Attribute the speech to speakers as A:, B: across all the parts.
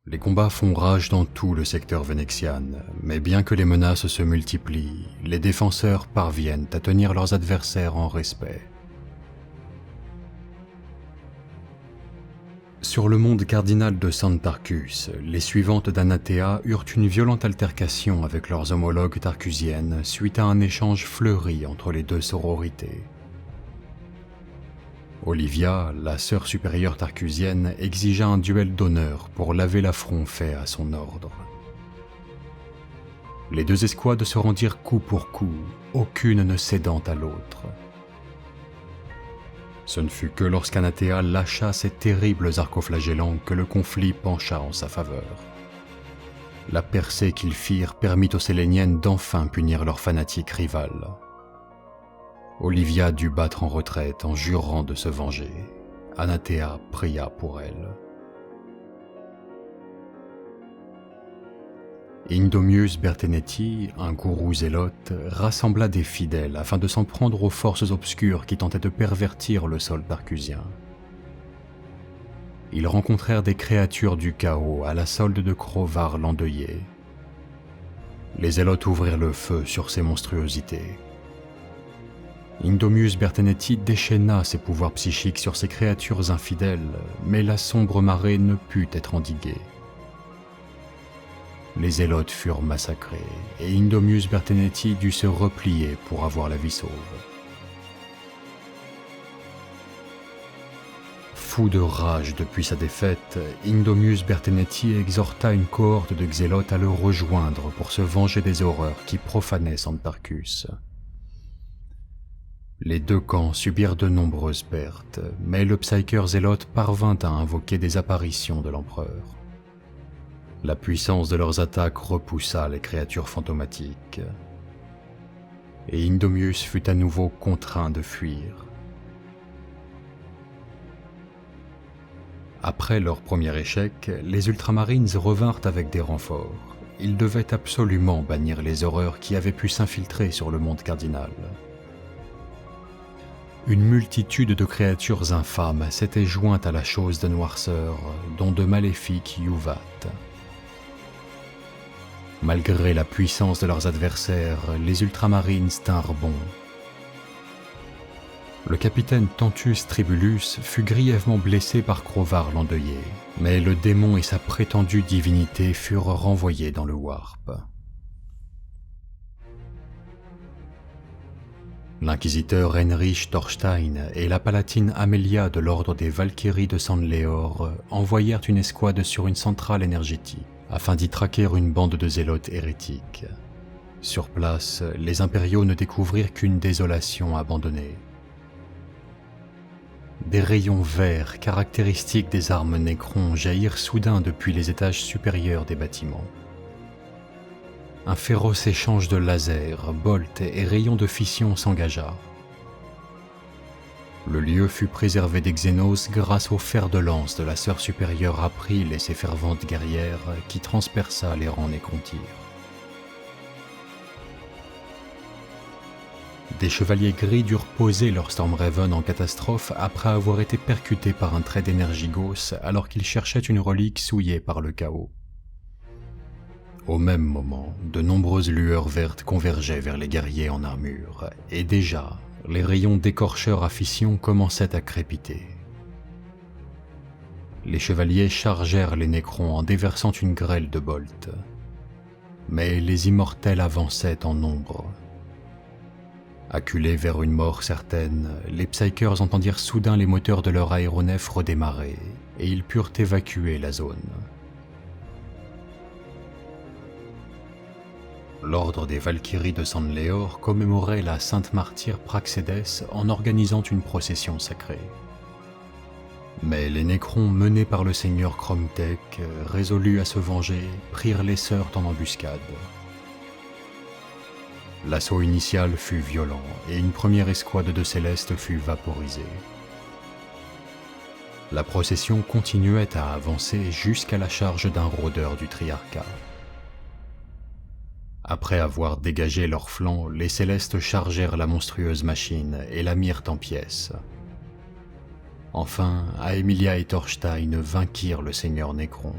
A: Les combats font rage dans tout le secteur Venexian, mais bien que les menaces se multiplient, les défenseurs parviennent à tenir leurs adversaires en respect. Sur le monde cardinal de Santarcus, les suivantes d'Anathea eurent une violente altercation avec leurs homologues tarcusiennes suite à un échange fleuri entre les deux sororités. Olivia, la sœur supérieure tarcusienne, exigea un duel d'honneur pour laver l'affront fait à son ordre. Les deux escouades se rendirent coup pour coup, aucune ne cédant à l'autre. Ce ne fut que lorsqu'Anathea lâcha ses terribles arcoflagellants que le conflit pencha en sa faveur. La percée qu'ils firent permit aux Séléniennes d'enfin punir leur fanatique rivale. Olivia dut battre en retraite en jurant de se venger. Anathea pria pour elle. Indomius Bertenetti, un gourou zélote, rassembla des fidèles afin de s'en prendre aux forces obscures qui tentaient de pervertir le sol tarcusien. Ils rencontrèrent des créatures du chaos à la solde de Crovar l'endeuillé. Les zélotes ouvrirent le feu sur ces monstruosités. Indomius Bertenetti déchaîna ses pouvoirs psychiques sur ces créatures infidèles, mais la sombre marée ne put être endiguée. Les zélotes furent massacrés, et Indomius Bertenetti dut se replier pour avoir la vie sauve. Fou de rage depuis sa défaite, Indomius Bertenetti exhorta une cohorte de xélotes à le rejoindre pour se venger des horreurs qui profanaient Santarcus. Les deux camps subirent de nombreuses pertes, mais le Psyker zélote parvint à invoquer des apparitions de l'empereur. La puissance de leurs attaques repoussa les créatures fantomatiques, et Indomius fut à nouveau contraint de fuir. Après leur premier échec, les Ultramarines revinrent avec des renforts. Ils devaient absolument bannir les horreurs qui avaient pu s'infiltrer sur le monde cardinal. Une multitude de créatures infâmes s'étaient jointes à la chose de noirceur, dont de maléfiques Yuvat. Malgré la puissance de leurs adversaires, les Ultramarines tinrent bon. Le capitaine Tantus Tribulus fut grièvement blessé par Crovar l'endeuillé, mais le démon et sa prétendue divinité furent renvoyés dans le Warp. L'inquisiteur Heinrich Thorstein et la palatine Amelia de l'ordre des Valkyries de Sandleor envoyèrent une escouade sur une centrale énergétique afin d'y traquer une bande de zélotes hérétiques. Sur place, les impériaux ne découvrirent qu'une désolation abandonnée. Des rayons verts caractéristiques des armes Nécron jaillirent soudain depuis les étages supérieurs des bâtiments. Un féroce échange de lasers, bolts et rayons de fission s'engagea. Le lieu fut préservé des Xénos grâce au fer de lance de la sœur supérieure April et ses ferventes guerrières qui transperça les rangs nécrontyres. Des chevaliers gris durent poser leur Stormraven en catastrophe après avoir été percutés par un trait d'énergie gauche alors qu'ils cherchaient une relique souillée par le chaos. Au même moment, de nombreuses lueurs vertes convergeaient vers les guerriers en armure, et déjà, les rayons d'écorcheurs à fission commençaient à crépiter. Les chevaliers chargèrent les nécrons en déversant une grêle de bolts. Mais les immortels avançaient en nombre. Acculés vers une mort certaine, les Psykers entendirent soudain les moteurs de leur aéronef redémarrer, et ils purent évacuer la zone. L'ordre des Valkyries de Sandleor commémorait la sainte martyre Praxédès en organisant une procession sacrée. Mais les Nécrons menés par le seigneur Kromtek, résolus à se venger, prirent les sœurs en embuscade. L'assaut initial fut violent et une première escouade de Célestes fut vaporisée. La procession continuait à avancer jusqu'à la charge d'un rôdeur du Triarcat. Après avoir dégagé leurs flancs, les Célestes chargèrent la monstrueuse machine et la mirent en pièces. Enfin, Aemilia et Thorstein vainquirent le seigneur Nécron.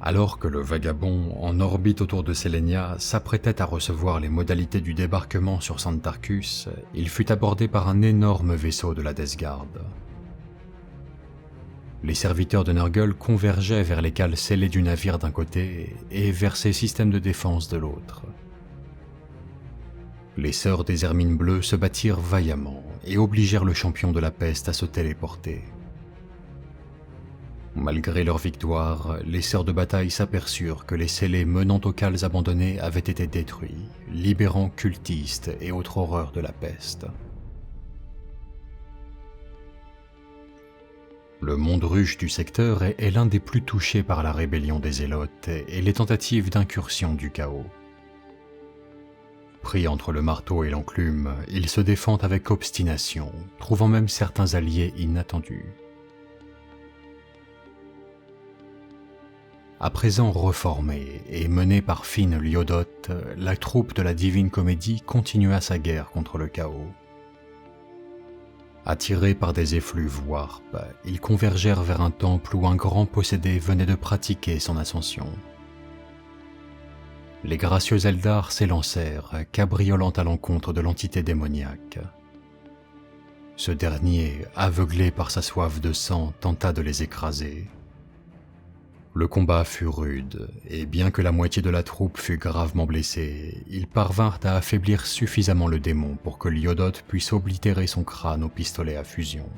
A: Alors que le vagabond, en orbite autour de Selenia, s'apprêtait à recevoir les modalités du débarquement sur Santarcus, il fut abordé par un énorme vaisseau de la Death Guard. Les serviteurs de Nurgle convergeaient vers les cales scellées du navire d'un côté et vers ses systèmes de défense de l'autre. Les sœurs des Hermines Bleues se battirent vaillamment et obligèrent le champion de la peste à se téléporter. Malgré leur victoire, les sœurs de bataille s'aperçurent que les scellés menant aux cales abandonnées avaient été détruits, libérant cultistes et autres horreurs de la peste. Le monde ruche du secteur est l'un des plus touchés par la rébellion des Zélotes et les tentatives d'incursion du chaos. Pris entre le marteau et l'enclume, ils se défendent avec obstination, trouvant même certains alliés inattendus. À présent reformée et menée par Finn Liodot, la troupe de la Divine Comédie continua sa guerre contre le chaos. Attirés par des effluves warp, ils convergèrent vers un temple où un grand possédé venait de pratiquer son ascension. Les gracieux Eldar s'élancèrent, cabriolant à l'encontre de l'entité démoniaque. Ce dernier, aveuglé par sa soif de sang, tenta de les écraser. Le combat fut rude, et bien que la moitié de la troupe fût gravement blessée, ils parvinrent à affaiblir suffisamment le démon pour que Liodot puisse oblitérer son crâne au pistolet à fusion.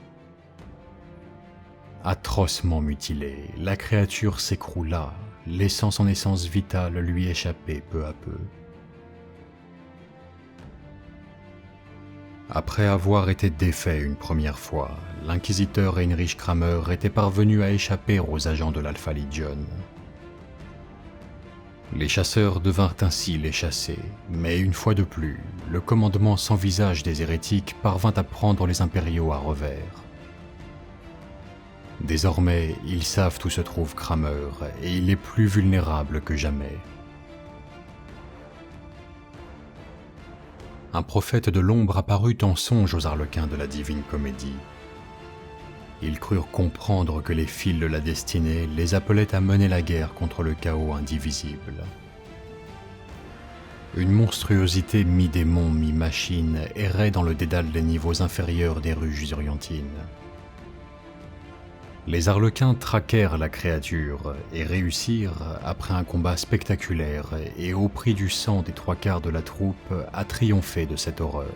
A: Atrocement mutilée, la créature s'écroula, laissant son essence vitale lui échapper peu à peu. Après avoir été défait une première fois, l'inquisiteur Heinrich Kramer était parvenu à échapper aux agents de l'Alpha Legion. Les chasseurs devinrent ainsi les chassés, mais une fois de plus, le commandement sans visage des hérétiques parvint à prendre les impériaux à revers. Désormais, ils savent où se trouve Kramer, et il est plus vulnérable que jamais. Un prophète de l'ombre apparut en songe aux arlequins de la Divine Comédie. Ils crurent comprendre que les fils de la destinée les appelaient à mener la guerre contre le chaos indivisible. Une monstruosité mi-démon, mi-machine errait dans le dédale des niveaux inférieurs des ruches orientines. Les arlequins traquèrent la créature et réussirent, après un combat spectaculaire et au prix du sang des 3/4 de la troupe, à triompher de cette horreur.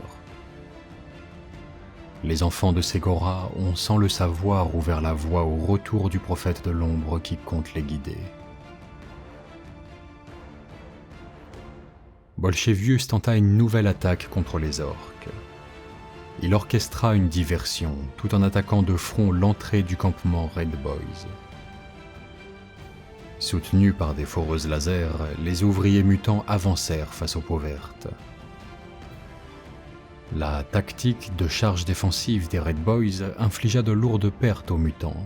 A: Les enfants de Ségora ont sans le savoir ouvert la voie au retour du prophète de l'ombre qui compte les guider. Bolchevius tenta une nouvelle attaque contre les orques. Il orchestra une diversion tout en attaquant de front l'entrée du campement Red Boys. Soutenus par des foreuses laser, les ouvriers mutants avancèrent face aux peaux vertes. La tactique de charge défensive des Red Boys infligea de lourdes pertes aux mutants,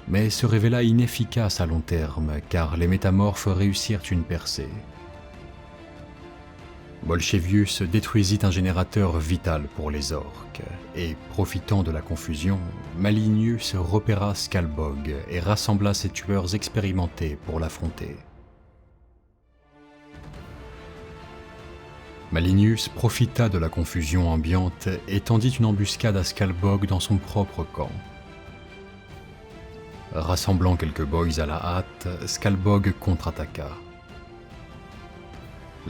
A: mais se révéla inefficace à long terme car les métamorphes réussirent une percée. Bolchevius détruisit un générateur vital pour les orques, et, profitant de la confusion, Malinius repéra Skalbog et rassembla ses tueurs expérimentés pour l'affronter. Malinius profita de la confusion ambiante et tendit une embuscade à Skalbog dans son propre camp. Rassemblant quelques boys à la hâte, Skalbog contre-attaqua.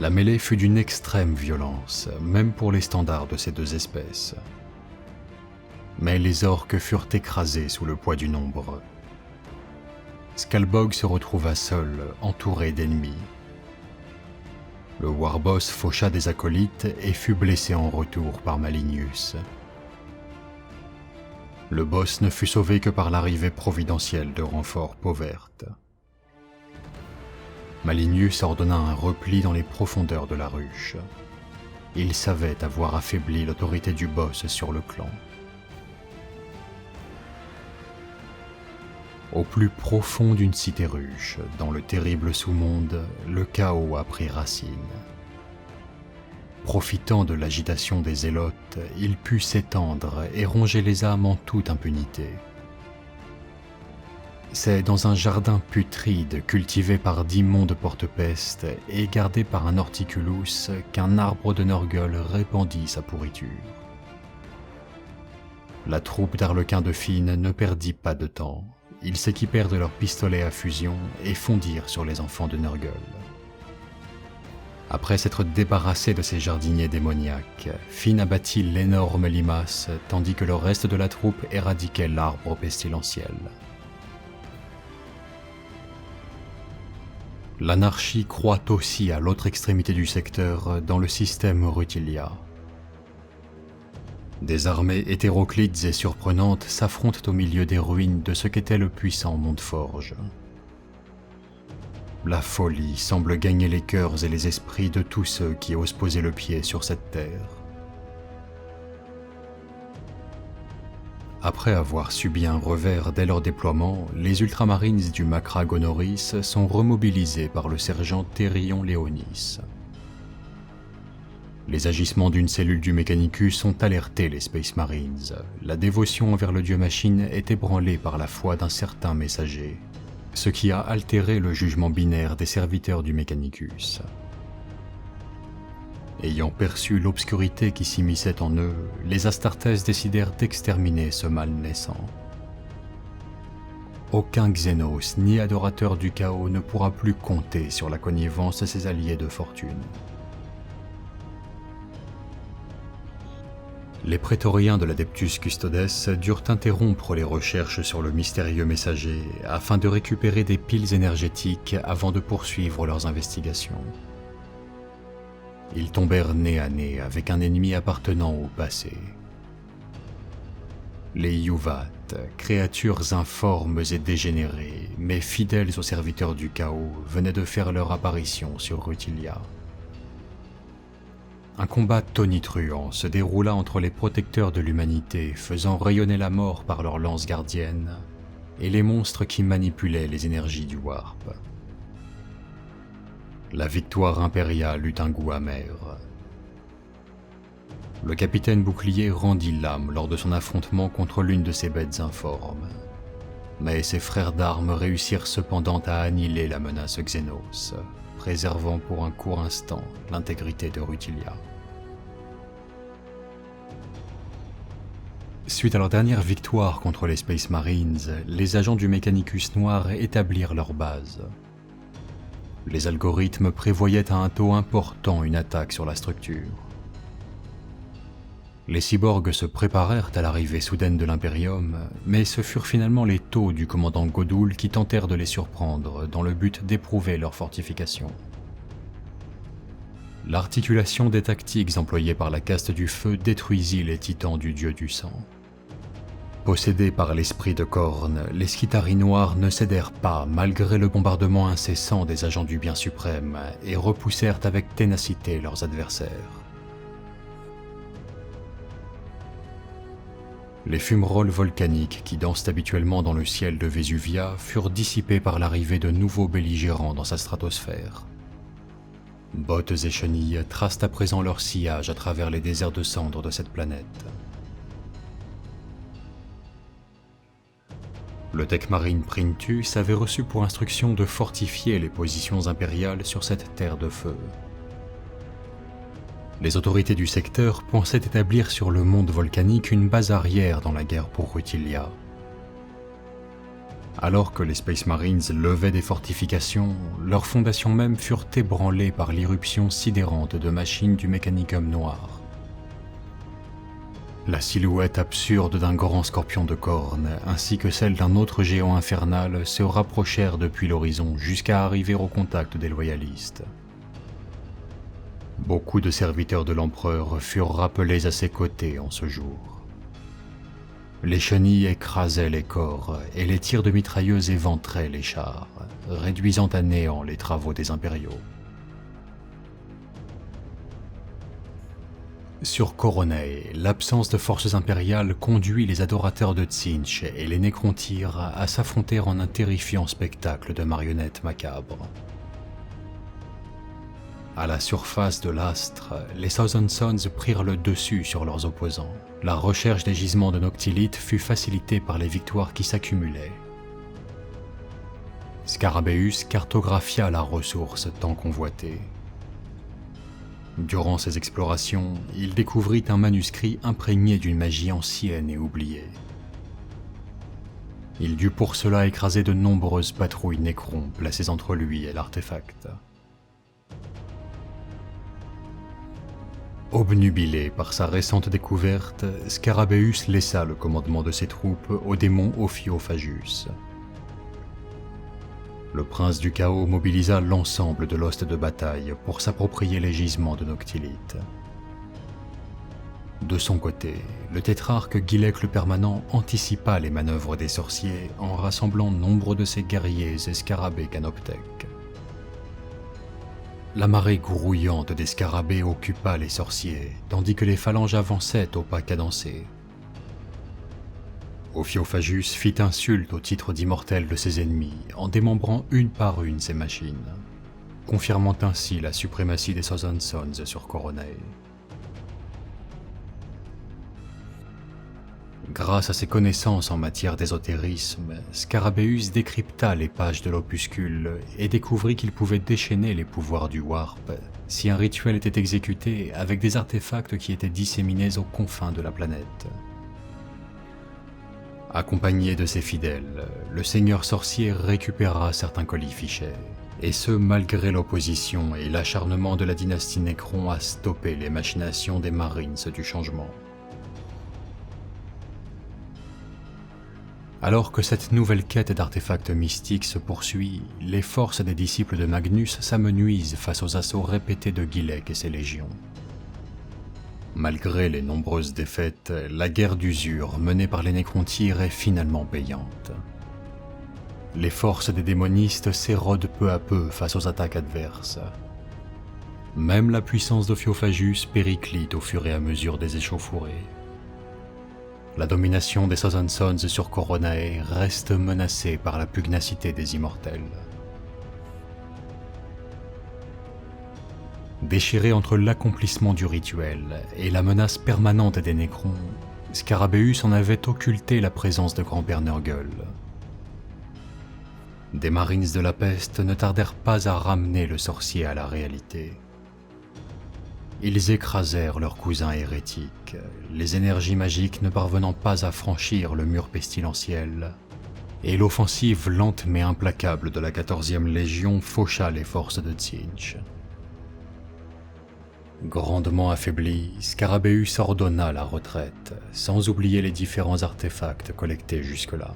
A: La mêlée fut d'une extrême violence, même pour les standards de ces deux espèces. Mais les orques furent écrasés sous le poids du nombre. Skalbog se retrouva seul, entouré d'ennemis. Le Warboss faucha des acolytes et fut blessé en retour par Malinius. Le boss ne fut sauvé que par l'arrivée providentielle de renforts peau verte. Malinius ordonna un repli dans les profondeurs de la ruche. Il savait avoir affaibli l'autorité du boss sur le clan. Au plus profond d'une cité ruche, dans le terrible sous-monde, le chaos a pris racine. Profitant de l'agitation des zélotes, il put s'étendre et ronger les âmes en toute impunité. C'est dans un jardin putride cultivé par d'immondes porte-pestes et gardé par un horticulus qu'un arbre de Nurgle répandit sa pourriture. La troupe d'arlequins de Finn ne perdit pas de temps. Ils s'équipèrent de leurs pistolets à fusion et fondirent sur les enfants de Nurgle. Après s'être débarrassé de ces jardiniers démoniaques, Finn abattit l'énorme limace tandis que le reste de la troupe éradiquait l'arbre pestilentiel. L'anarchie croît aussi à l'autre extrémité du secteur, dans le système Rutilia. Des armées hétéroclites et surprenantes s'affrontent au milieu des ruines de ce qu'était le puissant Montforge. La folie semble gagner les cœurs et les esprits de tous ceux qui osent poser le pied sur cette terre. Après avoir subi un revers dès leur déploiement, les Ultramarines du Macra Gonoris sont remobilisés par le sergent Therion Léonis. Les agissements d'une cellule du Mechanicus ont alerté les Space Marines. La dévotion envers le dieu-machine est ébranlée par la foi d'un certain messager, ce qui a altéré le jugement binaire des serviteurs du Mechanicus. Ayant perçu l'obscurité qui s'immisçait en eux, les Astartes décidèrent d'exterminer ce mal naissant. Aucun Xénos ni adorateur du chaos ne pourra plus compter sur la connivence de ses alliés de fortune. Les prétoriens de l'Adeptus Custodes durent interrompre les recherches sur le mystérieux messager afin de récupérer des piles énergétiques avant de poursuivre leurs investigations. Ils tombèrent nez à nez avec un ennemi appartenant au passé. Les Yuvat, créatures informes et dégénérées, mais fidèles aux serviteurs du chaos, venaient de faire leur apparition sur Rutilia. Un combat tonitruant se déroula entre les protecteurs de l'humanité, faisant rayonner la mort par leurs lances gardiennes, et les monstres qui manipulaient les énergies du Warp. La victoire impériale eut un goût amer. Le capitaine Bouclier rendit l'âme lors de son affrontement contre l'une de ces bêtes informes. Mais ses frères d'armes réussirent cependant à annihiler la menace Xénos, préservant pour un court instant l'intégrité de Rutilia. Suite à leur dernière victoire contre les Space Marines, les agents du Mechanicus Noir établirent leur base. Les algorithmes prévoyaient à un taux important une attaque sur la structure. Les cyborgs se préparèrent à l'arrivée soudaine de l'Imperium, mais ce furent finalement les taux du commandant Godoul qui tentèrent de les surprendre dans le but d'éprouver leurs fortifications. L'articulation des tactiques employées par la caste du feu détruisit les titans du dieu du sang. Possédés par l'esprit de Khorne, les Skitarii noirs ne cédèrent pas malgré le bombardement incessant des agents du bien suprême et repoussèrent avec ténacité leurs adversaires. Les fumerolles volcaniques qui dansent habituellement dans le ciel de Vésuvia furent dissipées par l'arrivée de nouveaux belligérants dans sa stratosphère. Bottes et chenilles tracent à présent leur sillage à travers les déserts de cendres de cette planète. Le Tech Marine Printus avait reçu pour instruction de fortifier les positions impériales sur cette terre de feu. Les autorités du secteur pensaient établir sur le monde volcanique une base arrière dans la guerre pour Rutilia. Alors que les Space Marines levaient des fortifications, leurs fondations mêmes furent ébranlées par l'irruption sidérante de machines du Mechanicum noir. La silhouette absurde d'un grand scorpion de Khorne, ainsi que celle d'un autre géant infernal, se rapprochèrent depuis l'horizon jusqu'à arriver au contact des loyalistes. Beaucoup de serviteurs de l'empereur furent rappelés à ses côtés en ce jour. Les chenilles écrasaient les corps et les tirs de mitrailleuses éventraient les chars, réduisant à néant les travaux des impériaux. Sur Coronae, l'absence de forces impériales conduit les adorateurs de Tzeentch et les Nécrontyres à s'affronter en un terrifiant spectacle de marionnettes macabres. À la surface de l'astre, les Thousand Sons prirent le dessus sur leurs opposants. La recherche des gisements de Noctilite fut facilitée par les victoires qui s'accumulaient. Scarabeus cartographia la ressource tant convoitée. Durant ses explorations, il découvrit un manuscrit imprégné d'une magie ancienne et oubliée. Il dut pour cela écraser de nombreuses patrouilles nécrons placées entre lui et l'artefact. Obnubilé par sa récente découverte, Scarabeus laissa le commandement de ses troupes au démon Ophioophagus. Le prince du chaos mobilisa l'ensemble de l'host de bataille pour s'approprier les gisements de Noctilite. De son côté, le tétrarque Gilek le Permanent anticipa les manœuvres des sorciers en rassemblant nombre de ses guerriers et scarabées canoptèques. La marée grouillante des scarabées occupa les sorciers, tandis que les phalanges avançaient au pas cadencé. Ophioophagus fit insulte au titre d'immortel de ses ennemis en démembrant une par une ses machines, confirmant ainsi la suprématie des Thousand Sons sur Coronae. Grâce à ses connaissances en matière d'ésotérisme, Scarabeus décrypta les pages de l'opuscule et découvrit qu'il pouvait déchaîner les pouvoirs du Warp si un rituel était exécuté avec des artefacts qui étaient disséminés aux confins de la planète. Accompagné de ses fidèles, le seigneur sorcier récupéra certains colis fichés, et ce malgré l'opposition et l'acharnement de la dynastie Nécron à stopper les machinations des Marines du changement. Alors que cette nouvelle quête d'artefacts mystiques se poursuit, les forces des disciples de Magnus s'amenuisent face aux assauts répétés de Gilek et ses légions. Malgré les nombreuses défaites, la guerre d'usure menée par les Nécrontyres est finalement payante. Les forces des démonistes s'érodent peu à peu face aux attaques adverses. Même la puissance d'Ophioophagus périclite au fur et à mesure des échauffourées. La domination des Thousand Sons sur Coronae reste menacée par la pugnacité des immortels. Déchiré entre l'accomplissement du rituel et la menace permanente des Nécrons, Scarabeus en avait occulté la présence de Grand-Père Nurgle. Des Marines de la Peste ne tardèrent pas à ramener le sorcier à la réalité. Ils écrasèrent leurs cousins hérétiques, les énergies magiques ne parvenant pas à franchir le mur pestilentiel, et l'offensive lente mais implacable de la 14e Légion faucha les forces de Tzeentch. Grandement affaibli, Scarabeus ordonna la retraite, sans oublier les différents artefacts collectés jusque-là.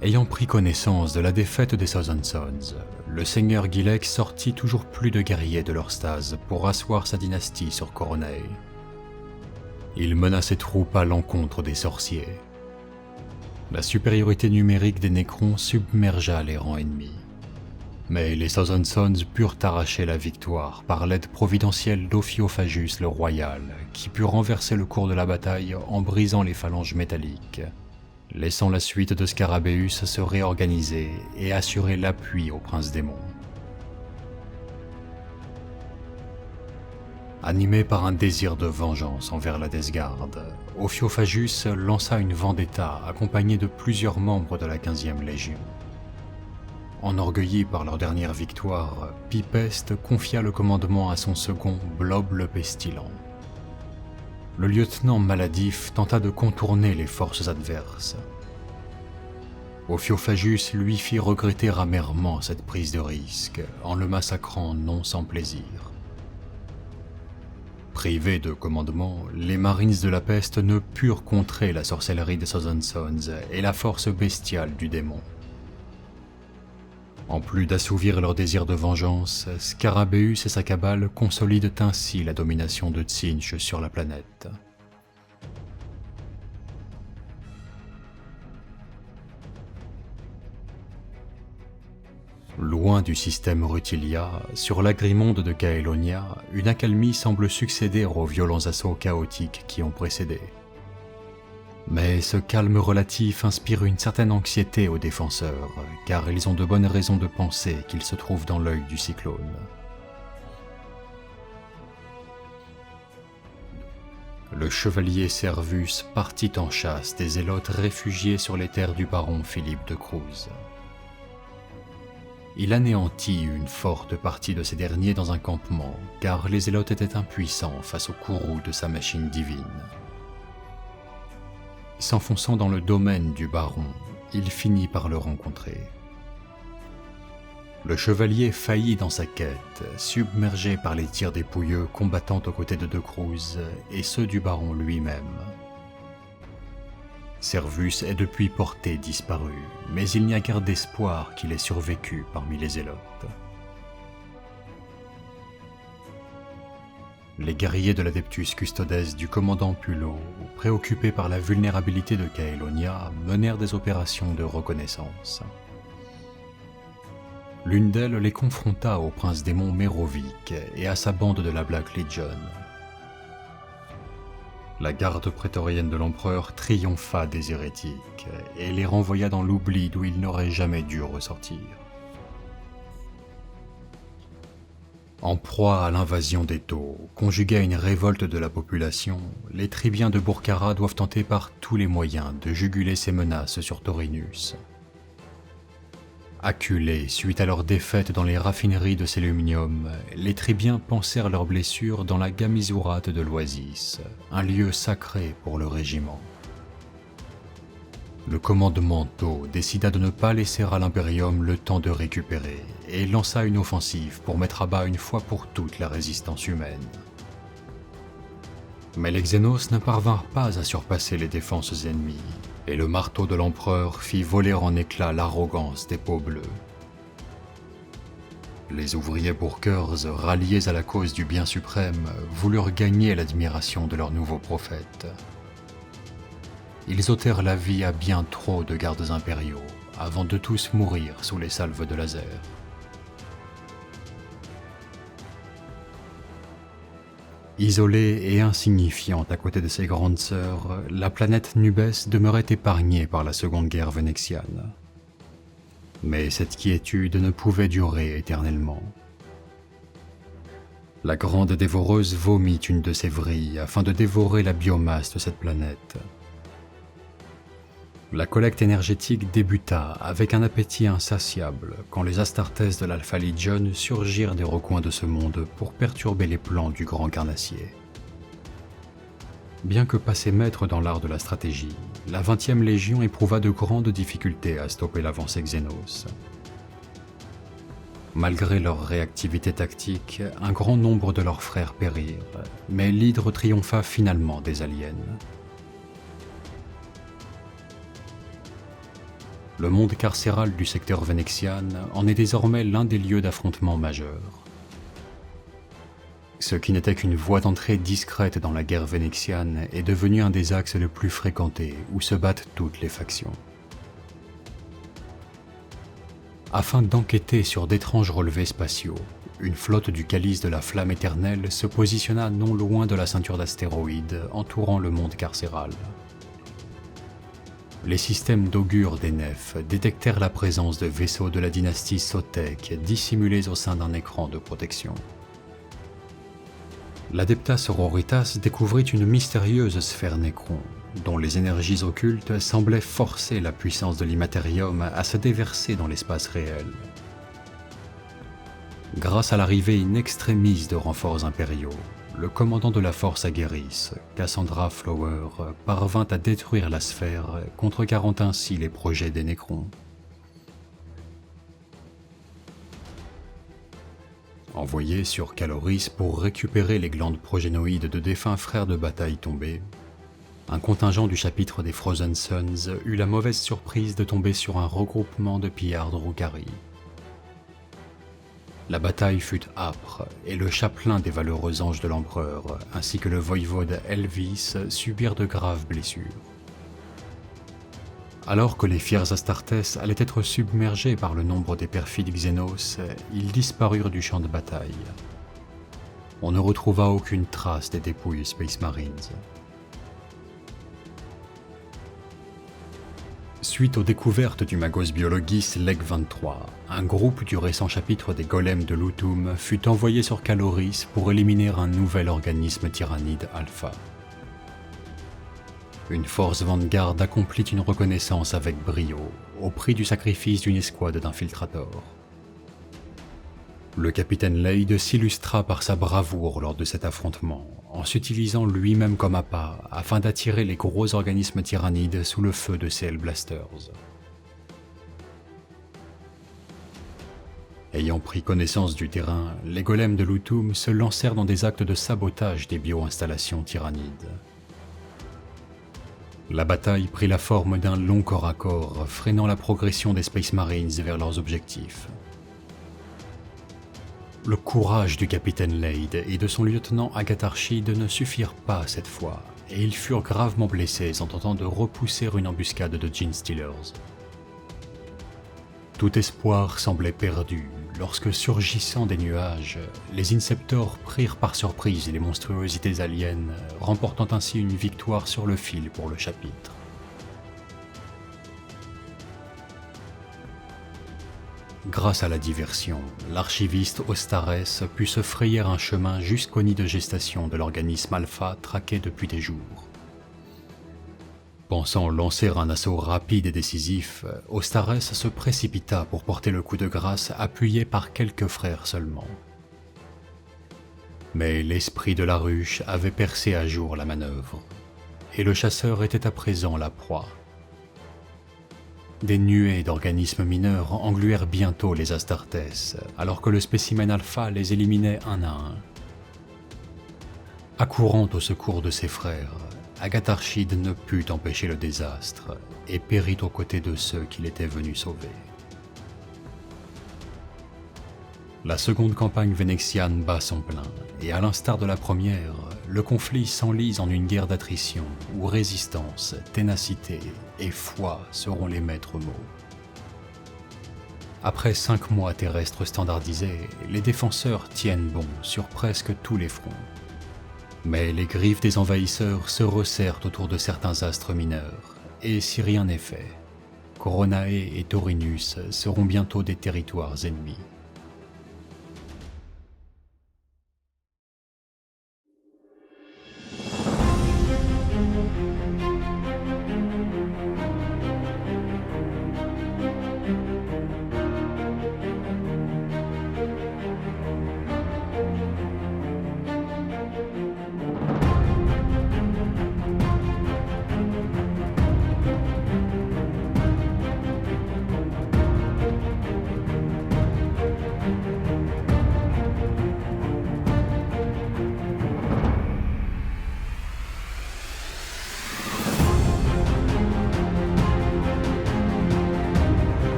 A: Ayant pris connaissance de la défaite des Thousand Sons, le seigneur Gilek sortit toujours plus de guerriers de leur stase pour asseoir sa dynastie sur Coronae. Il mena ses troupes à l'encontre des sorciers. La supériorité numérique des Nécrons submergea les rangs ennemis. Mais les Thousand Sons purent arracher la victoire par l'aide providentielle d'Ophioophagus le Royal, qui put renverser le cours de la bataille en brisant les phalanges métalliques, laissant la suite de Scarabeus se réorganiser et assurer l'appui au prince démon. Animé par un désir de vengeance envers la Death Guard, Ophioophagus lança une vendetta accompagnée de plusieurs membres de la 15e Légion. Enorgueilli par leur dernière victoire, Pipeste confia le commandement à son second, Blob le Pestilent. Le lieutenant maladif tenta de contourner les forces adverses. Ophioophagus lui fit regretter amèrement cette prise de risque, en le massacrant non sans plaisir. Privés de commandement, les Marines de la Peste ne purent contrer la sorcellerie des Thousand Sons et la force bestiale du démon. En plus d'assouvir leur désir de vengeance, Scarabeus et sa cabale consolident ainsi la domination de Tzeentch sur la planète. Loin du système Rutilia, sur l'agrimonde de Caelonia, une accalmie semble succéder aux violents assauts chaotiques qui ont précédé. Mais ce calme relatif inspire une certaine anxiété aux défenseurs, car ils ont de bonnes raisons de penser qu'ils se trouvent dans l'œil du cyclone. le chevalier Servus partit en chasse des zélotes réfugiés sur les terres du baron Philippe de Cruz. Il anéantit une forte partie de ces derniers dans un campement, car les zélotes étaient impuissants face au courroux de sa machine divine. S'enfonçant dans le domaine du baron, il finit par le rencontrer. Le chevalier faillit dans sa quête, submergé par les tirs des pouilleux combattant aux côtés de Cruz et ceux du baron lui-même. Servus est depuis porté disparu, mais il n'y a guère d'espoir qu'il ait survécu parmi les zélotes. Les guerriers de l'Adeptus Custodes du commandant Pullo, préoccupés par la vulnérabilité de Caelonia, menèrent des opérations de reconnaissance. L'une d'elles les confronta au prince démon Merovic et à sa bande de la Black Legion. La garde prétorienne de l'empereur triompha des hérétiques et les renvoya dans l'oubli d'où ils n'auraient jamais dû ressortir. En proie à l'invasion des Taux, conjuguée à une révolte de la population, les tribiens de Bourcara doivent tenter par tous les moyens de juguler ces menaces sur Taurinus. Acculés suite à leur défaite dans les raffineries de Selumnium, les tribiens pansèrent leurs blessures dans la Gamisurate de l'Oasis, un lieu sacré pour le régiment. Le commandement Tau décida de ne pas laisser à l'Imperium le temps de récupérer et lança une offensive pour mettre à bas une fois pour toutes la résistance humaine. Mais les Xénos ne parvinrent pas à surpasser les défenses ennemies, et le marteau de l'empereur fit voler en éclats l'arrogance des peaux bleues. Les ouvriers Burkers, ralliés à la cause du bien suprême, voulurent gagner l'admiration de leur nouveau prophète. Ils ôtèrent la vie à bien trop de gardes impériaux, avant de tous mourir sous les salves de laser. Isolée et insignifiante à côté de ses grandes sœurs, la planète Nubès demeurait épargnée par la Seconde Guerre vénétienne. Mais cette quiétude ne pouvait durer éternellement. La grande dévoreuse vomit une de ses vrilles afin de dévorer la biomasse de cette planète. La collecte énergétique débuta avec un appétit insatiable quand les Astartes de l'Alpha Legion surgirent des recoins de ce monde pour perturber les plans du Grand Carnassier. Bien que passé maître dans l'art de la stratégie, la 20e Légion éprouva de grandes difficultés à stopper l'avancée Xénos. Malgré leur réactivité tactique, un grand nombre de leurs frères périrent, mais l'Hydre triompha finalement des aliens. Le monde carcéral du secteur Vénéxian en est désormais l'un des lieux d'affrontement majeurs. Ce qui n'était qu'une voie d'entrée discrète dans la guerre vénéxiane est devenu un des axes les plus fréquentés où se battent toutes les factions. Afin d'enquêter sur d'étranges relevés spatiaux, une flotte du Calice de la Flamme éternelle se positionna non loin de la ceinture d'astéroïdes entourant le monde carcéral. Les systèmes d'augure des nefs détectèrent la présence de vaisseaux de la dynastie Sotek dissimulés au sein d'un écran de protection. L'Adeptas Sororitas découvrit une mystérieuse sphère Nécron, dont les énergies occultes semblaient forcer la puissance de l'immatérium à se déverser dans l'espace réel. Grâce à l'arrivée in extremis de renforts impériaux, le commandant de la force Aguerris, Cassandra Flower, parvint à détruire la sphère, contrecarrant ainsi les projets des Nécrons. Envoyé sur Caloris pour récupérer les glandes progénoïdes de défunts frères de bataille tombés, un contingent du chapitre des Frozen Sons eut la mauvaise surprise de tomber sur un regroupement de pillards Drukhari. La bataille fut âpre et le chapelain des valeureux anges de l'empereur ainsi que le voïvode Elvis subirent de graves blessures. Alors que les fiers Astartes allaient être submergés par le nombre des perfides Xénos, ils disparurent du champ de bataille. On ne retrouva aucune trace des dépouilles Space Marines. Suite aux découvertes du Magos Biologis Leg-23, un groupe du récent chapitre des Golems de Lutum fut envoyé sur Caloris pour éliminer un nouvel organisme tyrannide alpha. Une force Vanguard accomplit une reconnaissance avec brio, au prix du sacrifice d'une escouade d'infiltrators. Le capitaine Lade s'illustra par sa bravoure lors de cet affrontement, en s'utilisant lui-même comme appât afin d'attirer les gros organismes tyrannides sous le feu de ses Hellblasters. Ayant pris connaissance du terrain, les golems de Lutum se lancèrent dans des actes de sabotage des bio-installations tyrannides. La bataille prit la forme d'un long corps à corps, freinant la progression des Space Marines vers leurs objectifs. Le courage du capitaine Lade et de son lieutenant Agatarshid ne suffirent pas cette fois, et ils furent gravement blessés en tentant de repousser une embuscade de Genestealers. Tout espoir semblait perdu lorsque, surgissant des nuages, les Inceptors prirent par surprise les monstruosités aliens, remportant ainsi une victoire sur le fil pour le chapitre. Grâce à la diversion, l'archiviste Ostares put se frayer un chemin jusqu'au nid de gestation de l'organisme Alpha traqué depuis des jours. Pensant lancer un assaut rapide et décisif, Ostares se précipita pour porter le coup de grâce appuyé par quelques frères seulement. Mais l'esprit de la ruche avait percé à jour la manœuvre, et le chasseur était à présent la proie. Des nuées d'organismes mineurs engluèrent bientôt les Astartes, alors que le spécimen alpha les éliminait un à un. Accourant au secours de ses frères, Agatarshid ne put empêcher le désastre et périt aux côtés de ceux qu'il était venu sauver. La seconde campagne vénétienne bat son plein, et à l'instar de la première, le conflit s'enlise en une guerre d'attrition où résistance, ténacité et foi seront les maîtres mots. Après 5 mois terrestres standardisés, les défenseurs tiennent bon sur presque tous les fronts. Mais les griffes des envahisseurs se resserrent autour de certains astres mineurs, et si rien n'est fait, Coronae et Taurinus seront bientôt des territoires ennemis.